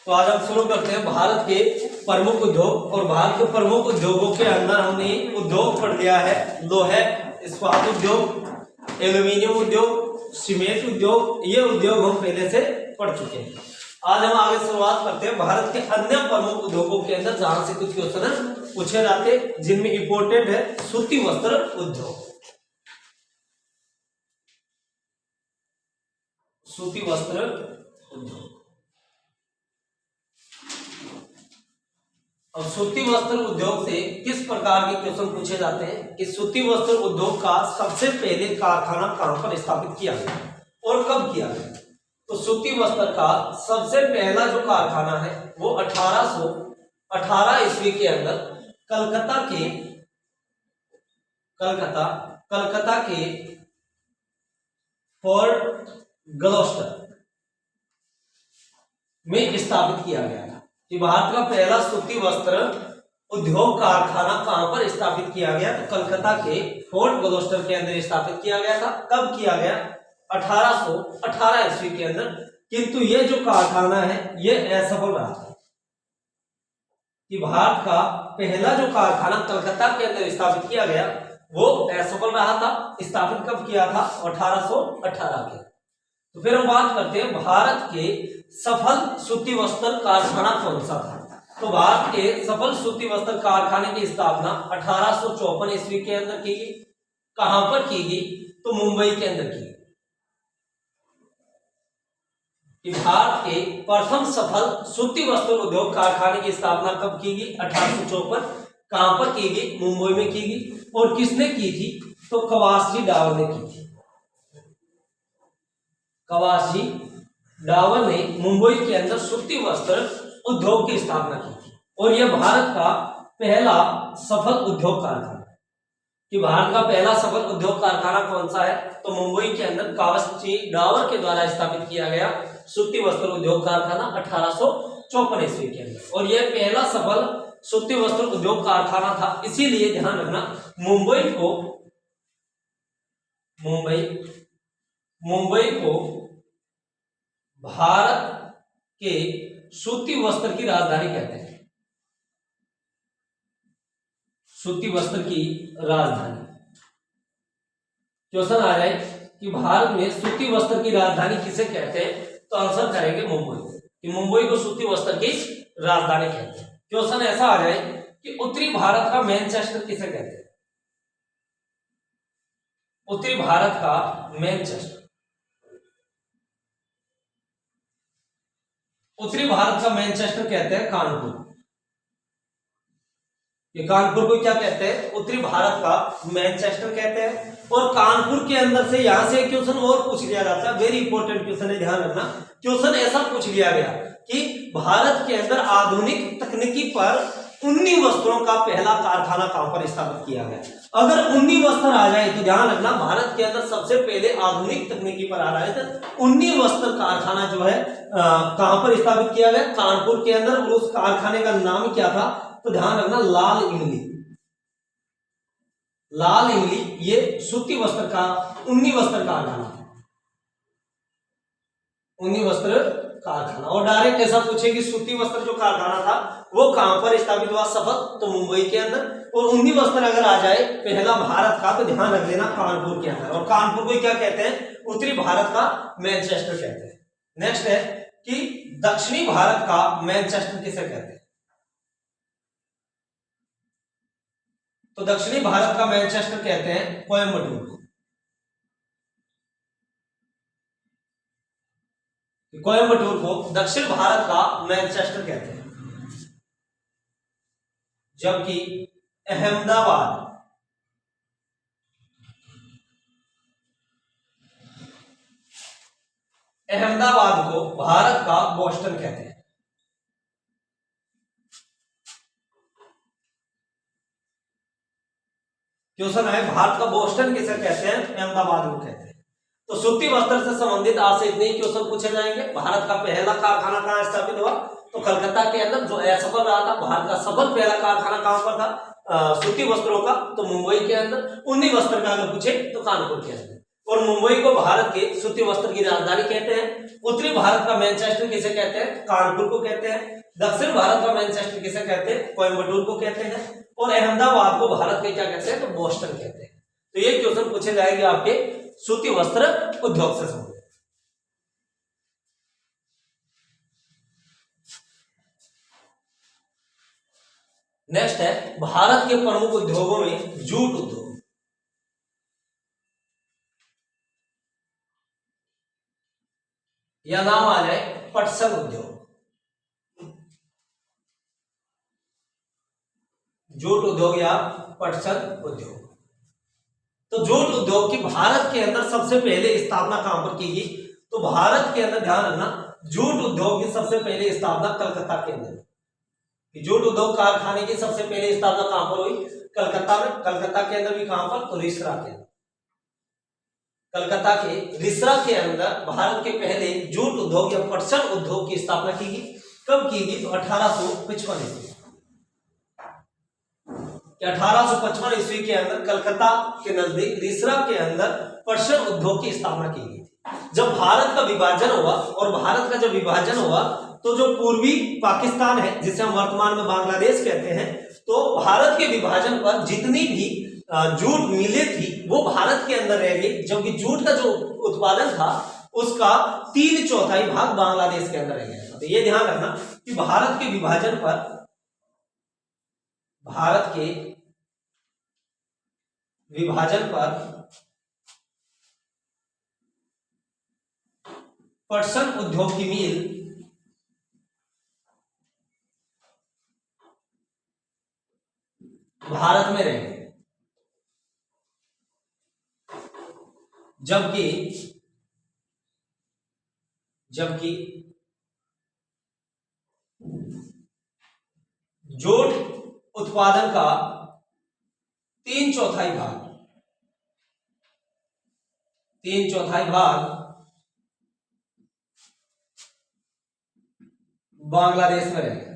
तो आज हम शुरू करते हैं भारत के प्रमुख उद्योग। और भारत के प्रमुख उद्योगों के अंदर हमने उद्योग पढ़ लिया है, लोहे इस्पात उद्योग, एल्यूमिनियम उद्योग, सीमेंट उद्योग। ये उद्योग हम पहले से पढ़ चुके हैं। आज हम आगे शुरुआत करते हैं भारत के अन्य प्रमुख उद्योगों के अंदर, जहां से कुछ क्वेश्चन पूछे जाते हैं, जिनमें इंपोर्टेंट है सूती वस्त्र उद्योग। सूती वस्त्र उद्योग। अब सूती वस्त्र उद्योग से किस प्रकार के क्वेश्चन पूछे जाते हैं कि सूती वस्त्र उद्योग का सबसे पहले कारखाना कहां पर स्थापित किया गया और कब किया गया। तो सूती वस्त्र का सबसे पहला जो कारखाना है वो 1818 ईस्वी के अंदर कलकत्ता के फोर्ट ग्लॉस्टर में स्थापित किया गया था। कि भारत का पहला सूती वस्त्र उद्योग कारखाना कहां पर स्थापित किया गया, तो कलकत्ता के फोर्ट ग्लॉस्टर के अंदर स्थापित किया गया था। कब किया गया? 1818 ईस्वी के अंदर। किंतु ये जो कारखाना है ये असफल रहा था। कि भारत का पहला जो कारखाना कलकत्ता के अंदर स्थापित किया गया वो असफल रहा था। स्थापित कब किया था? 1818 के। तो फिर हम बात करते हैं भारत के सफल सूती वस्त्र कारखाना कौन सा था। तो भारत के सफल सूती वस्त्र कारखाने की स्थापना 1854 ईस्वी के अंदर की गई। कहां पर की गई? तो मुंबई के अंदर की। भारत के प्रथम सफल सूती वस्त्र उद्योग कारखाने की स्थापना कब की गई? 1854। कहां पर की गई? मुंबई में की गई। और किसने की थी? तो कवासी डावर ने की थी। कवासी डावर ने मुंबई के अंदर सूती वस्त्र उद्योग की स्थापना की थी। और यह भारत का पहला सफल उद्योग कारखाना है। कि भारत का पहला सफल उद्योग कारखाना कौन सा है? तो मुंबई के अंदर कवासी डावर के द्वारा स्थापित किया गया सूती वस्त्र उद्योग कारखाना 1854 ईस्वी के अंदर। और यह पहला सफल सूती वस्त्र उद्योग कारखाना था। इसीलिए ध्यान रखना, मुंबई को भारत के सूती वस्त्र की राजधानी कहते हैं। सूती वस्त्र की राजधानी। क्वेश्चन आ जाए कि भारत में सूती वस्त्र की राजधानी किसे कहते हैं, तो आंसर करेंगे मुंबई। कि मुंबई को सूती वस्त्र की राजधानी कहते हैं। क्वेश्चन ऐसा आ जाए कि उत्तरी भारत का मैनचेस्टर किसे कहते हैं। उत्तरी भारत का मैनचेस्टर। उत्तरी भारत का मैनचेस्टर कहते हैं कानपुर। ये कानपुर को क्या कहते हैं? उत्तरी भारत का मैनचेस्टर कहते हैं। और कानपुर के अंदर से यहां से क्वेश्चन और पूछ लिया जाता है, वेरी इंपॉर्टेंट क्वेश्चन है, ध्यान रखना। क्वेश्चन ऐसा पूछ लिया गया कि भारत के अंदर आधुनिक तकनीकी पर उन्नी वस्त्रों का पहला कारखाना कहां पर स्थापित किया गया। अगर उन्नी वस्त्र आ जाए तो ध्यान रखना, भारत के अंदर सबसे पहले आधुनिक तकनीकी पर आधारित उन्नी वस्त्र कारखाना जो है कहां पर स्थापित किया गया? कानपुर के अंदर। और उस कारखाने का नाम क्या था? तो ध्यान रखना, लाल इमली। ये सूती वस्त्र का उन्नी वस्त्र कारखाना। उन्नी वस्त्र कारखाना। और डायरेक्ट ऐसा पूछे कि सूती वस्त्र जो कारखाना था वो कहां पर स्थापित हुआ सफल? तो मुंबई के अंदर। और उन्नी वस्त्र अगर आ जाए पहला भारत का, तो ध्यान रख लेना कानपुर के अंदर। और कानपुर को क्या कहते हैं? उत्तरी भारत का मैनचेस्टर कहते हैं। नेक्स्ट है कि दक्षिणी भारत का मैनचेस्टर किसे कहते हैं। तो दक्षिणी भारत का मैनचेस्टर कहते हैं कोयम्बटूर। कोयम्बटूर को दक्षिण भारत का मैनचेस्टर कहते हैं। जबकि अहमदाबाद को भारत का बोस्टन कहते हैं। क्वेश्चन है भारत का बोस्टन किसे कहते हैं? अहमदाबाद को कहते हैं। तो सूती वस्त्र से संबंधित आज से इतने ही क्वेश्चन पूछे जाएंगे। भारत का पहला कारखाना कहां स्थापित हुआ? तो कलकत्ता के अंदर, जो असफल रहा था। भारत का सफल पहला कारखाना कहां पर था? सूती वस्त्रों का, तो मुंबई के अंदर। उन्नी वस्त्र का अगर पूछे तो कानपुर के अंदर। और मुंबई को भारत के सूती वस्त्र की राजधानी कहते हैं। उत्तरी भारत का मैनचेस्टर किसे कहते हैं? कानपुर को कहते हैं। दक्षिण भारत का मैनचेस्टर किसे कहते हैं? कोयम्बटूर को कहते हैं। और अहमदाबाद को भारत के क्या कहते हैं? तो बोस्टन कहते हैं। तो ये क्वेश्चन पूछे जाएंगे आपके सूती वस्त्र उद्योग से संबंधित। नेक्स्ट है भारत के प्रमुख उद्योगों में जूट उद्योग। या नाम आ जाए पटसन उद्योग। जूट उद्योग या पटसन उद्योग। तो जूट उद्योग की भारत के अंदर सबसे पहले स्थापना कहां पर की गई? तो भारत के अंदर ध्यान रखना, जूट उद्योग की सबसे पहले स्थापना कलकत्ता के अंदर। जूट उद्योग कारखाने की सबसे पहले स्थापना कहां पर हुई? कलकत्ता में। कलकत्ता के अंदर भी कहां पर? तो रिसरा के अंदर। कलकत्ता के रिसरा के अंदर भारत के पहले जूट उद्योग या पटसन उद्योग की स्थापना की गई। कब की गई? तो 1855 ईस्वी। 1855 ईस्वी के अंदर कलकत्ता के नजदीक रिसरा के अंदर पटसन उद्योग की स्थापना की गई। जब भारत का विभाजन हुआ, और भारत का जब विभाजन हुआ तो जो पूर्वी पाकिस्तान है, जिसे हम वर्तमान में बांग्लादेश कहते हैं, तो भारत के विभाजन पर जितनी भी जूट मिलें थी वो भारत के अंदर रह गई, जबकि जूट का जो उत्पादन था उसका 3/4 भाग बांग्लादेश के अंदर रह गया था। तो ये ध्यान रखना कि भारत के विभाजन पर पटसन उद्योग की मील भारत में रह गई, जबकि जूट उत्पादन का 3/4 भाग बांग्लादेश में रह गया।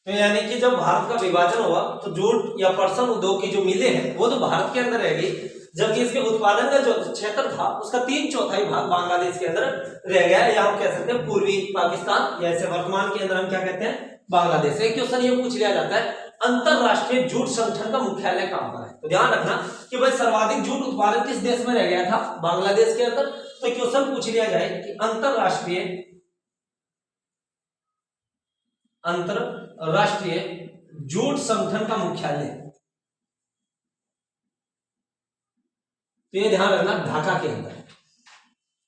तो यानी कि जब भारत का विभाजन हुआ तो जूट या पटसन उद्योग की जो मिलें हैं वो तो भारत के अंदर रह गई, जबकि इसके उत्पादन का जो क्षेत्र था उसका 3/4 भाग बांग्लादेश के अंदर रह गया, या हम कह सकते हैं पूर्वी पाकिस्तान, या ऐसे वर्तमान के अंदर हम क्या कहते हैं? बांग्लादेश। एक क्वेश्चन ये पूछ लिया जाता है, अंतरराष्ट्रीय जूट संगठन का मुख्यालय कहां पर है? तो ध्यान रखना कि भाई सर्वाधिक जूट उत्पादन किस देश में रह गया था? बांग्लादेश के अंदर। तो क्वेश्चन पूछ लिया जाए कि अंतरराष्ट्रीय जूट संगठन का मुख्यालय, तो ये ध्यान रखना ढाका के अंदर।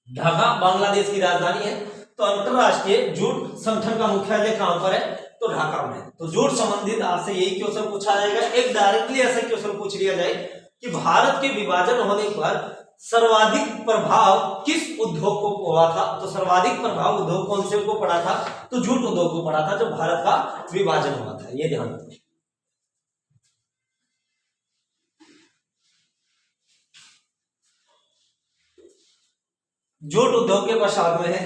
ढाका बांग्लादेश की राजधानी है। तो अंतरराष्ट्रीय जूट संगठन का मुख्यालय कहां पर है? तो ढाका में। तो जूट संबंधित आपसे यही क्वेश्चन पूछा जाएगा। एक डायरेक्टली ऐसा क्वेश्चन पूछ लिया जाए कि भारत के विभाजन होने पर सर्वाधिक प्रभाव किस उद्योग को हुआ था? तो सर्वाधिक प्रभाव उद्योग कौन से को पड़ा था? तो जूट उद्योग को पड़ा था जब भारत का विभाजन हुआ था। ये ध्यान रखना। जूट उद्योग के पश्चात में है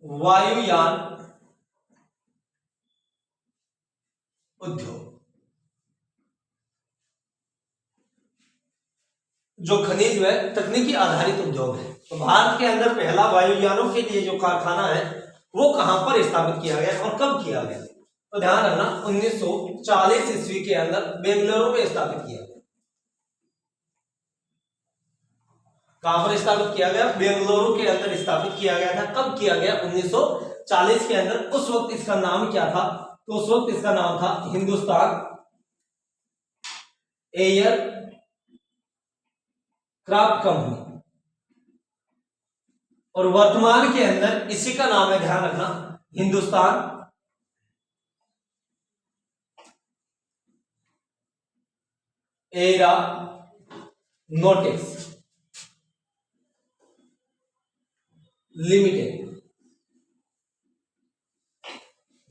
वायुयान उद्योग, जो खनिज व तकनीकी आधारित उद्योग है। तो भारत के अंदर पहला वायुयानों के लिए जो कारखाना है वो कहां पर स्थापित किया गया और कब किया गया? तो ध्यान रखना 1940 ईस्वी के अंदर बेंगलुरु में स्थापित किया गया। कहां पर स्थापित किया गया? बेंगलुरु के अंदर स्थापित किया गया था। कब किया गया? 1940 के अंदर। उस वक्त इसका नाम क्या था? तो उस वक्त इसका नाम था हिंदुस्तान एयर क्राफ्ट कंपनी, और वर्तमान के अंदर इसी का नाम है, ध्यान रखना, हिंदुस्तान एयरोनॉटिक्स लिमिटेड।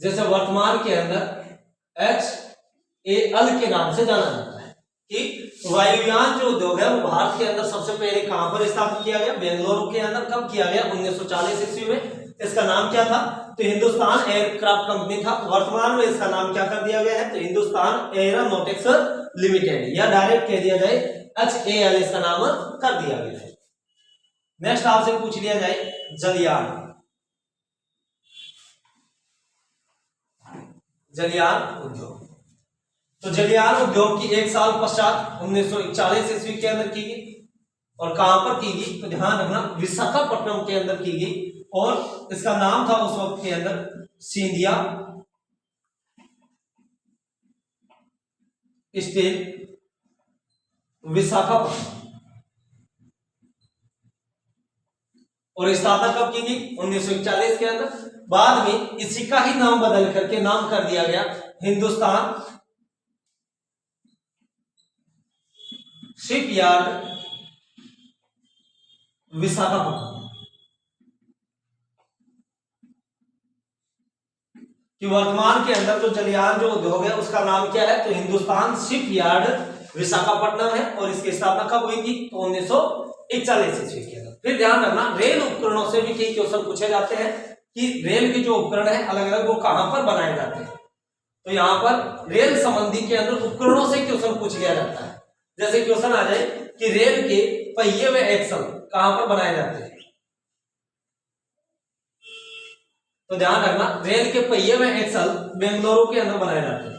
जैसे वर्तमान के अंदर HAL के नाम से जाना जाता है कि वायुयान जो उद्योग है वो भारत के अंदर सबसे पहले कहां पर स्थापित किया गया? बेंगलुरु के अंदर। कब किया गया? 1940 ईस्वी में। इसका नाम क्या था? तो हिंदुस्तान एयरक्राफ्ट कंपनी था। वर्तमान में इसका नाम क्या कर दिया गया है? तो हिंदुस्तान एरोनॉटिक्स लिमिटेड, या डायरेक्ट कह दिया जाए HAL इसका नाम कर दिया गया है। नेक्स्ट आपसे पूछ लिया जाए जलयान। जलयान उद्योग। तो जलयान उद्योग की 1 साल पश्चात 1941 ईस्वी के अंदर की गई। और कहां पर की गई? तो ध्यान रखना, विशाखापट्टनम के अंदर की गई। और इसका नाम था उस वक्त के अंदर सिंधिया स्टील विशाखापट्टनम। और स्थापना कब की गई? 1941 के अंदर। बाद में इसी का ही नाम बदल करके नाम कर दिया गया हिंदुस्तान शिपयार्ड विशाखापट्टनम। कि वर्तमान के अंदर जो जलयान जो उद्योग है उसका नाम क्या है? तो हिंदुस्तान शिपयार्ड विशाखापट्टनम है। और इसकी स्थापना कब हुई थी? तो 1941 ईस्वी के अंदर। फिर ध्यान रखना, रेल उपकरणों से भी कई क्वेश्चन पूछे जाते हैं कि रेल के जो उपकरण है अलग अलग वो कहां पर बनाए जाते हैं। तो यहां पर रेल संबंधी के अंदर उपकरणों से क्वेश्चन पूछ लिया जाता है। जैसे क्वेश्चन आ जाए कि रेल के पहिए व एक्सल कहां पर बनाए जाते हैं? तो ध्यान रखना, रेल के पहिए व एक्सल बेंगलुरु के अंदर बनाए जाते हैं।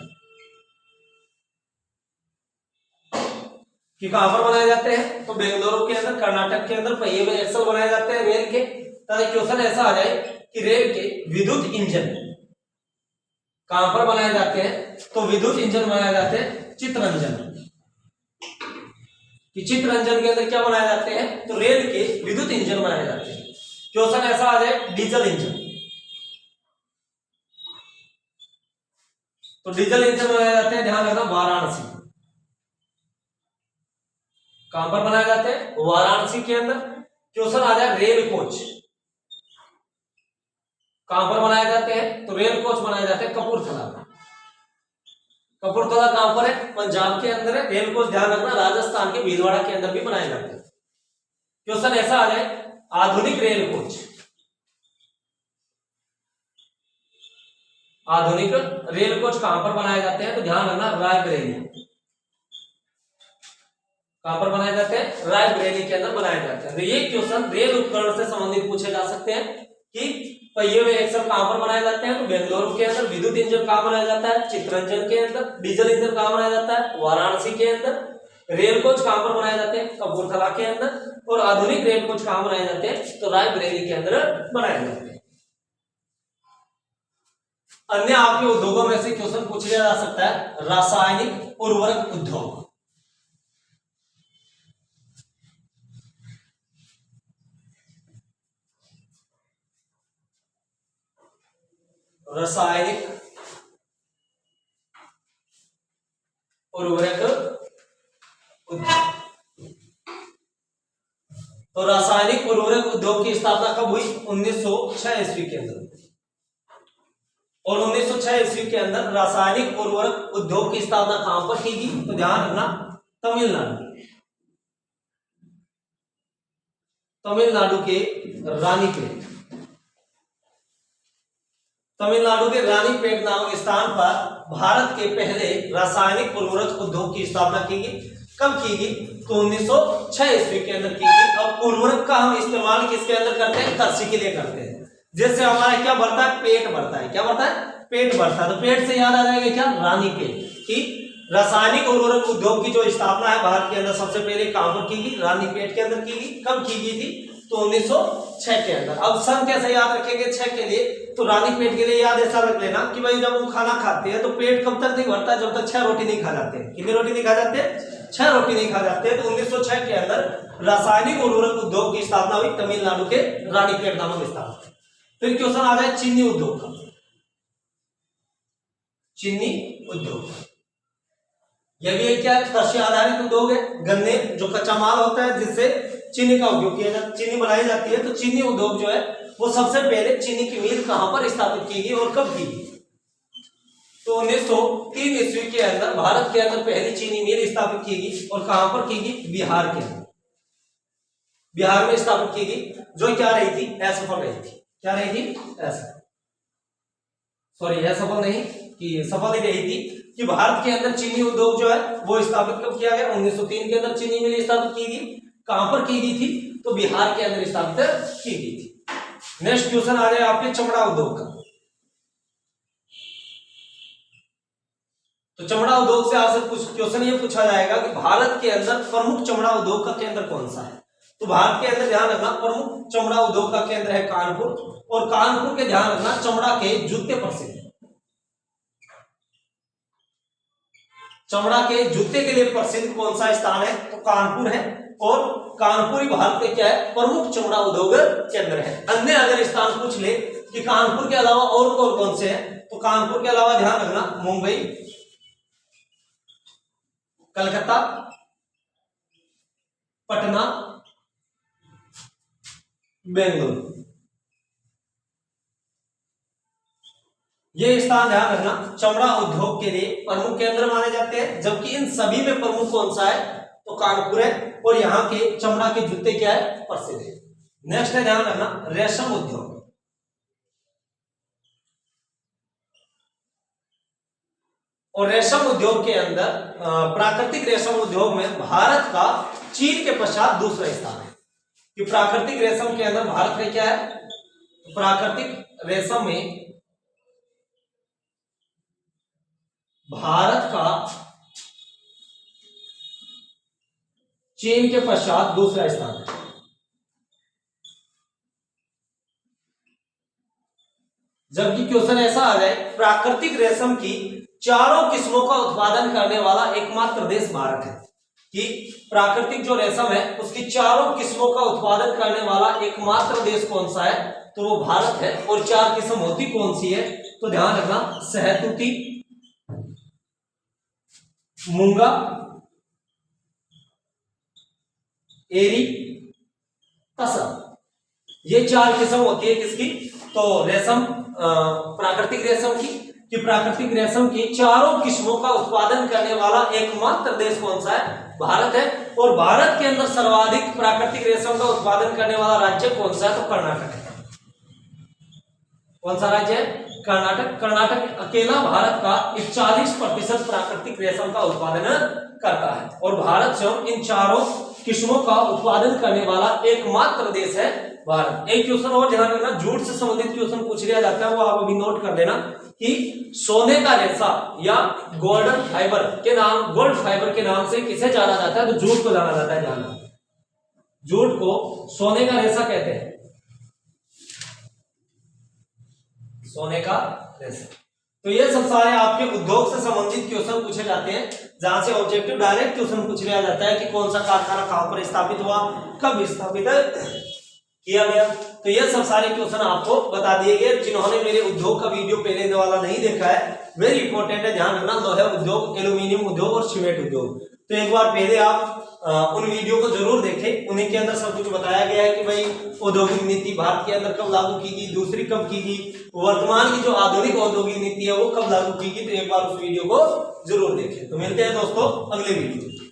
कि कहां पर बनाए जाते हैं? तो बेंगलुरु के अंदर, कर्नाटक के अंदर पहिए व एक्सल बनाए जाते हैं रेल के। ताकि क्वेश्चन ऐसा आ जाए कि रेल के विद्युत इंजन कहां पर बनाए जाते हैं? तो विद्युत इंजन बनाए जाते हैं चित्तरंजन। कि चित्तरंजन के अंदर क्या बनाए जाते हैं? तो रेल के विद्युत इंजन बनाए जाते हैं। क्वेश्चन ऐसा आ जाए डीजल इंजन, तो डीजल इंजन बनाए जाते हैं, ध्यान रखना, वाराणसी। कहां पर बनाए जाते हैं? वाराणसी के अंदर। क्वेश्चन आ जाए रेल कोच कहां पर बनाए जाते हैं? तो रेल कोच बनाए जाते हैं कपूरथला में। कपूरथला कहां पर है? पंजाब के अंदर है। रेल कोच ध्यान रखना, राजस्थान के भीलवाड़ा के अंदर भी बनाए जाते हैं। क्वेश्चन ऐसा आ जाए आधुनिक रेल कोच, आधुनिक रेल कोच कहां पर बनाए जाते हैं? तो ध्यान रखना, रायबरेली। कहां पर बनाए जाते हैं? रायबरेली के अंदर बनाए जाते हैं। तो ये क्वेश्चन रेल उपकरण से संबंधित पूछे जा सकते हैं कि पहिए व एक्सल कहां पर बनाए जाते हैं? तो बेंगलुरु के अंदर। विद्युत इंजन कहां बनाया जाता है? चित्तरंजन के अंदर। डीजल इंजन कहां बनाया जाता है? वाराणसी के अंदर। रेल कोच कहां पर बनाए जाते हैं? कपूरथला के अंदर। और आधुनिक रेल कोच कहां बनाए जाते हैं? तो रायबरेली के अंदर बनाए जाते हैं। अन्य आपके उद्योगों में से क्वेश्चन पूछ लिया जा सकता है रासायनिक उर्वरक उद्योग। रासायनिक उर्वरक उद्योग। तो रासायनिक उर्वरक उद्योग की स्थापना कब हुई? 1906 ईस्वी के अंदर। और 1906 ईस्वी के अंदर रासायनिक उर्वरक उद्योग की स्थापना कहां पर की गई? तो ध्यान रखना, तमिलनाडु। तमिलनाडु के रानीपेट। तमिलनाडु के रानीपेट नामक स्थान पर भारत के पहले रासायनिक उर्वरक उद्योग की स्थापना की गई। कब की गई? तो 1906 ईस्वी के अंदर की गई। अब उर्वरक का हम इस्तेमाल किसके अंदर करते हैं? कृषि के लिए करते हैं। जैसे हमारा क्या बढ़ता है? पेट बढ़ता है। क्या बढ़ता है? पेट बढ़ता है। तो पेट से याद आ जाएगा क्या? रानीपेट। की रासायनिक उर्वरक उद्योग की जो स्थापना है भारत के अंदर सबसे पहले कहां पर की गई? रानीपेट के अंदर की गई। कब की गई थी? तो 1906 के अंदर। अब सन कैसे याद रखेंगे 6 के लिए? तो रानीपेट के लिए याद ऐसा रख लेना कि भाई जब हम खाना खाते हैं तो पेट कब तक नहीं भरता? जब तक 6 रोटी नहीं खा जाते हैं। कितनी रोटी नहीं खा जाते? 6 रोटी नहीं खा जाते। तो 1906 के अंदर रासायनिक उर्वरक उद्योग की स्थापना हुई तमिलनाडु के रानीपेट नामक स्थान। फिर क्वेश्चन आ जाए चीनी उद्योग का। चीनी उद्योग यह भी एक क्या कृषि आधारित उद्योग है। गन्ने जो कच्चा माल होता है जिससे चीनी का उपयोग किया जाता है, चीनी बनाई जाती है। तो चीनी उद्योग जो है वो सबसे पहले चीनी की मिल कहां पर स्थापित की गई और कब की गई? तो 1903 ईस्वी के अंदर भारत के अंदर पहली चीनी मिल स्थापित की गई। और कहां पर की गई? बिहार के अंदर। बिहार में स्थापित की गई, जो क्या रही थी? असफल रही थी। क्या रही थी? ऐसा, सॉरी यह सफल नहीं, कि सफल ही रही थी कि भारत के अंदर चीनी उद्योग जो है वो स्थापित कब किया गया? 1903 के अंदर चीनी मिल स्थापित की गई। कहां पर की गई थी? तो बिहार के अंदर स्थापित की गई थी। नेक्स्ट क्वेश्चन आ जाए आपके चमड़ा उद्योग का। तो चमड़ा उद्योग से आपसे कुछ क्वेश्चन ये पूछा जाएगा कि भारत के अंदर प्रमुख चमड़ा उद्योग का केंद्र कौन सा है? तो भारत के अंदर ध्यान रखना प्रमुख चमड़ा उद्योग का केंद्र है कानपुर, और कानपुर के ध्यान रखना चमड़ा के जूते प्रसिद्ध है। चमड़ा के जूते के लिए प्रसिद्ध कौन सा स्थान है? तो कानपुर है, और कानपुर ही भारत के क्या है? प्रमुख चमड़ा उद्योग केंद्र है। अन्य अगर स्थान पूछ ले कि कानपुर के अलावा और कौन से हैं, तो कानपुर के अलावा ध्यान रखना मुंबई, कलकत्ता, पटना, बेंगलुरु, ये स्थान ध्यान रखना चमड़ा उद्योग के लिए प्रमुख केंद्र माने जाते हैं। जबकि इन सभी में प्रमुख कौन सा है? तो कानपुर है, और यहाँ के चमड़ा के जूते क्या है? प्रसिद्ध है। नेक्स्ट है ध्यान रखना रेशम उद्योग। और रेशम उद्योग के अंदर प्राकृतिक रेशम उद्योग में भारत का चीन के पश्चात दूसरा स्थान है। कि प्राकृतिक रेशम के अंदर भारत में क्या है? प्राकृतिक रेशम में भारत का चीन के पश्चात दूसरा स्थान है। जबकि क्वेश्चन ऐसा आ जाए प्राकृतिक रेशम की चारों किस्मों का उत्पादन करने वाला एकमात्र देश भारत है, कि प्राकृतिक जो रेशम है उसकी चारों किस्मों का उत्पादन करने वाला एकमात्र देश कौन सा है? तो वो भारत है। और चार किस्म होती कौन सी है? तो ध्यान रखना सहतूती, मूंगा, एरी, तसर, ये चार किस्म होती है किसकी? तो रेशम, प्राकृतिक रेशम की। कि प्राकृतिक रेशम की चारों किस्मों का उत्पादन करने वाला एकमात्र देश कौन सा है? भारत है। और भारत के अंदर सर्वाधिक प्राकृतिक रेशम का उत्पादन करने वाला राज्य कौन सा है? तो कर्नाटक है। कौन सा राज्य है? कर्नाटक। कर्नाटक अकेला भारत का 41% प्राकृतिक रेशम का उत्पादन करता है, और भारत स्वयं इन चारों किस्मों का उत्पादन करने वाला एकमात्र देश है भारत। एक क्वेश्चन और ध्यान रखना, जूट से संबंधित क्वेश्चन पूछ लिया जाता है, वो आप अभी नोट कर लेना कि सोने का रेशा या गोल्डन फाइबर के नाम, गोल्ड फाइबर के नाम से किसे जाना जाता है? तो जूट को जाना जाता है। ध्यान, जूट को सोने का रेशा कहते हैं, सोने का रेशा। तो ये सब सारे आपके उद्योग से संबंधित क्वेश्चन पूछे जाते हैं, जहां से ऑब्जेक्टिव डायरेक्ट क्वेश्चन पूछ लिया जाता है कि कौन सा कारखाना कहां पर स्थापित हुआ, कब स्थापित किया गया। तो ये सब सारे क्वेश्चन आपको बता दिए गए। जिन्होंने मेरे उद्योग का वीडियो पहले वाला नहीं देखा है, वेरी इंपॉर्टेंट है, ध्यान रखना, लोहे उद्योग, एल्यूमिनियम उद्योग और सीमेंट उद्योग। तो एक बार पहले आप उन वीडियो को जरूर देखें, उन्हीं के अंदर सब कुछ बताया गया है कि भाई औद्योगिक नीति भारत के अंदर कब लागू की गई, दूसरी कब की गई, वर्तमान की जो आधुनिक औद्योगिक नीति है वो कब लागू की गई। तो एक बार उस वीडियो को जरूर देखें। तो मिलते हैं दोस्तों अगले वीडियो में।